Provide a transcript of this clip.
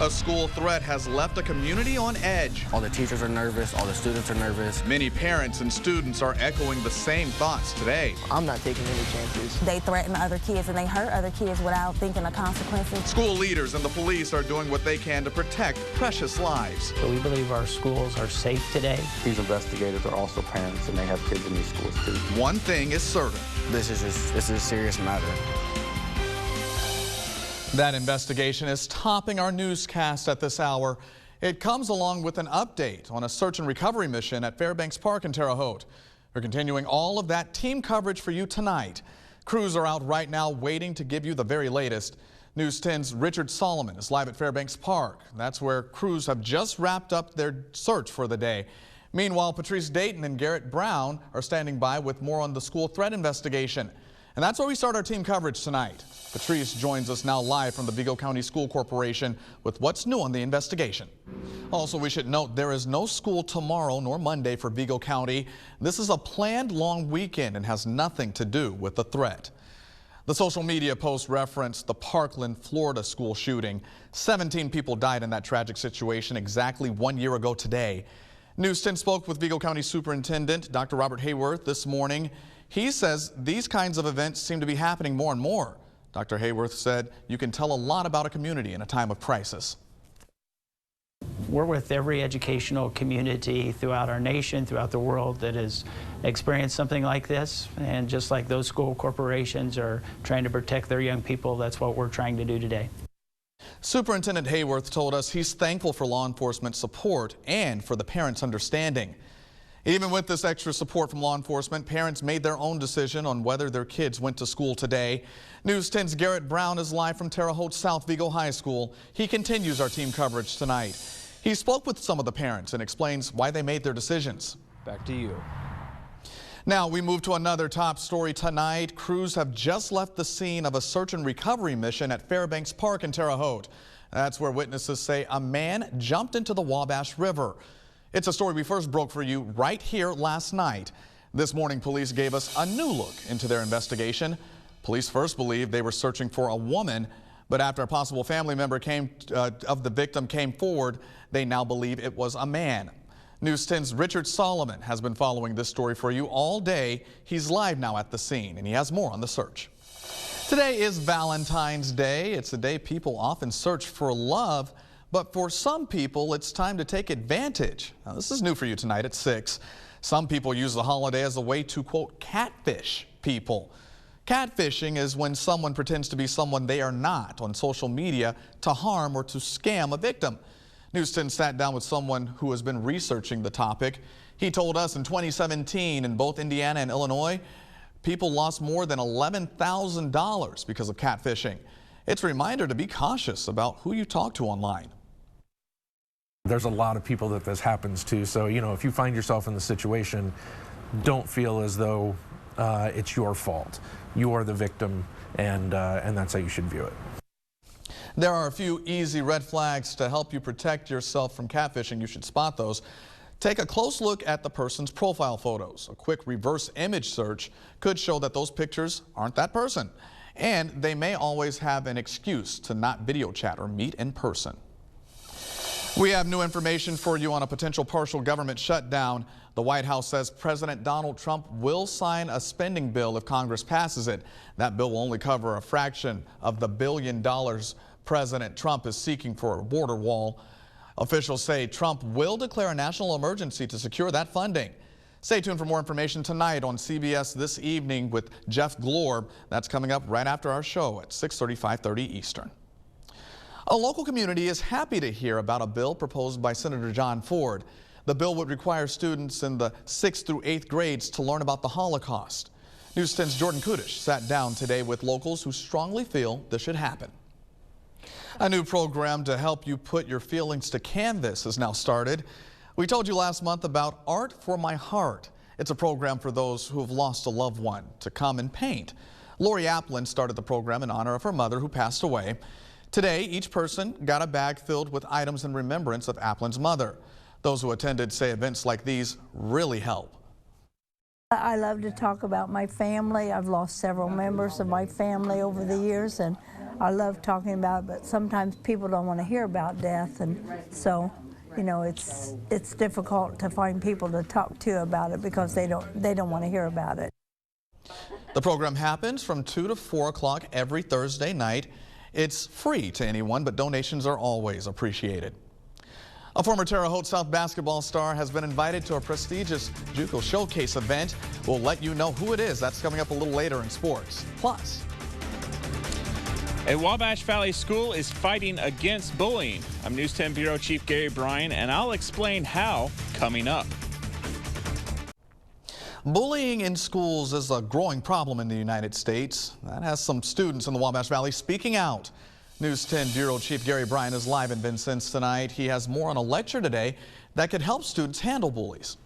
A school threat has left a community on edge. All the teachers are nervous, all the students are nervous. Many parents and students are echoing the same thoughts today. I'm not taking any chances. They threaten other kids and they hurt other kids without thinking of consequences. School leaders and the police are doing what they can to protect precious lives. So we believe our schools are safe today. These investigators are also parents and they have kids in these schools too. One thing is certain. This is a serious matter. That investigation is topping our newscast at this hour. It comes along with an update on a search and recovery mission at Fairbanks Park in Terre Haute. We're continuing all of that team coverage for you tonight. Crews are out right now waiting to give you the very latest. News 10's Richard Solomon is live at Fairbanks Park. That's where crews have just wrapped up their search for the day. Meanwhile, Patrice Dayton and Garrett Brown are standing by with more on the school threat investigation. And that's where we start our team coverage tonight. Patrice joins us now live from the Vigo County School Corporation with what's new on the investigation. Also, we should note there is no school tomorrow nor Monday for Vigo County. This is a planned long weekend and has nothing to do with the threat. The social media post referenced the Parkland, Florida school shooting. 17 people died in that tragic situation exactly 1 year ago today. News 10 spoke with Vigo County Superintendent Dr. Robert Hayworth this morning. He says these kinds of events seem to be happening more and more. Dr. Hayworth said you can tell a lot about a community in a time of crisis. We're with every educational community throughout our nation, throughout the world that has experienced something like this. And just like those school corporations are trying to protect their young people, that's what we're trying to do today. Superintendent Hayworth told us he's thankful for law enforcement support and for the parents' understanding. Even with this extra support from law enforcement, parents made their own decision on whether their kids went to school today. News 10's Garrett Brown is live from Terre Haute South Vigo High School. He continues our team coverage tonight. He spoke with some of the parents and explains why they made their decisions. Back to you. Now we move to another top story tonight. Crews have just left the scene of a search and recovery mission at Fairbanks Park in Terre Haute. That's where witnesses say a man jumped into the Wabash River. It's a story we first broke for you right here last night. This morning, police gave us a new look into their investigation. Police first believed they were searching for a woman, but after a possible family member of the victim came forward, they now believe it was a man. News 10's Richard Solomon has been following this story for you all day. He's live now at the scene, and he has more on the search. Today is Valentine's Day. It's a day people often search for love. But for some people, it's time to take advantage. Now, this is new for you tonight at 6. Some people use the holiday as a way to, quote, catfish people. Catfishing is when someone pretends to be someone they are not on social media to harm or to scam a victim. News 10 sat down with someone who has been researching the topic. He told us in 2017 in both Indiana and Illinois, people lost more than $11,000 because of catfishing. It's a reminder to be cautious about who you talk to online. There's a lot of people that this happens to, so if you find yourself in the situation, don't feel as though it's your fault. You are the victim, and that's how you should view it. There are a few easy red flags to help you protect yourself from catfishing. You should spot those. Take a close look at the person's profile photos. A quick reverse image search could show that those pictures aren't that person. And they may always have an excuse to not video chat or meet in person. We have new information for you on a potential partial government shutdown. The White House says President Donald Trump will sign a spending bill if Congress passes it. That bill will only cover a fraction of the $1 billion President Trump is seeking for a border wall. Officials say Trump will declare a national emergency to secure that funding. Stay tuned for more information tonight on CBS This Evening with Jeff Glorb. That's coming up right after our show at 6:30, 5:30 Eastern. A local community is happy to hear about a bill proposed by Senator John Ford. The bill would require students in the 6th through 8th grades to learn about the Holocaust. News 10's Jordan Kudish sat down today with locals who strongly feel this should happen. A new program to help you put your feelings to canvas has now started. We told you last month about Art for My Heart. It's a program for those who have lost a loved one to come and paint. Lori Applin started the program in honor of her mother who passed away. Today, each person got a bag filled with items in remembrance of Applin's mother. Those who attended say events like these really help. I love to talk about my family. I've lost several members of my family over the years, and I love talking about it, but sometimes people don't want to hear about death, and so, you know, it's difficult to find people to talk to about it because they don't want to hear about it. The program happens from 2 to 4 o'clock every Thursday night. It's free to anyone, but donations are always appreciated. A former Terre Haute South basketball star has been invited to a prestigious JUCO showcase event. We'll let you know who it is. That's coming up a little later in sports. Plus, a Wabash Valley school is fighting against bullying. I'm News 10 Bureau Chief Gary Bryan, and I'll explain how coming up. Bullying in schools is a growing problem in the United States. That has some students in the Wabash Valley speaking out. News 10 Bureau Chief Gary Bryan is live in Vincennes tonight. He has more on a lecture today that could help students handle bullies.